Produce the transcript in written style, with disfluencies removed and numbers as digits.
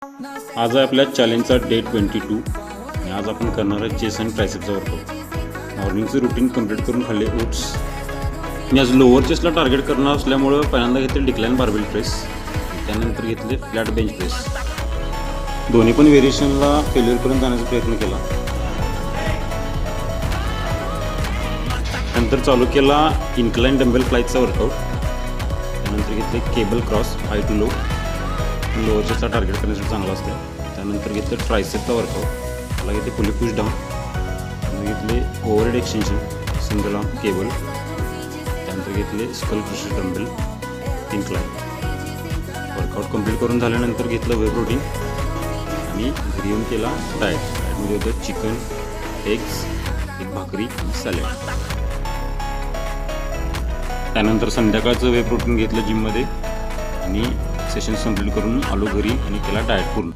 आज आहे आपल्या चॅलेंजचा डे 22 आणि आज आपण करणार आहे चेस्ट आणि ट्रायसेप्सचा वर्कआउट। मॉर्निंगचं रुटीन कंप्लीट करून खाल्ले ओट्स। मी आज लोअर चेस्टला टार्गेट करणार असल्यामुळं पहिल्यांदा घेतले डिक्लाइन बार्बेल प्रेस, त्यानंतर घेतले फ्लॅट बेंच प्रेस। दोन्ही पण व्हेरिएशनला फेल्युअरपर्यंत जाण्याचा प्रयत्न केला। नंतर चालू केला इन्क्लाइन डंबेल फ्लायचा वर्कआउट। त्यानंतर घेतले cable cross high to low, lower चेस्टला टार्गेट करण्यासाठी चांगला असते। त्यानंतर घेतलं ट्रायसेपचा वर्कआउट, त्याला घेतले पुली पुश डाऊन, घेतले overhead extension single arm cable, त्यानंतर घेतले skull crusher dumbbell incline. Workout complete करून झाल्यानंतर घेतलं वे प्रोटीन आणि घरी येऊन केला डाएटमध्ये होतं चिकन, एग्स, एक भाकरी, सॅलड। त्यानंतर संध्याकाळचं वे प्रोटीन घेतलं जिममध्ये आणि सेशन कंप्लीट करून आलो घरी आणि केला डाएट पूर्ण।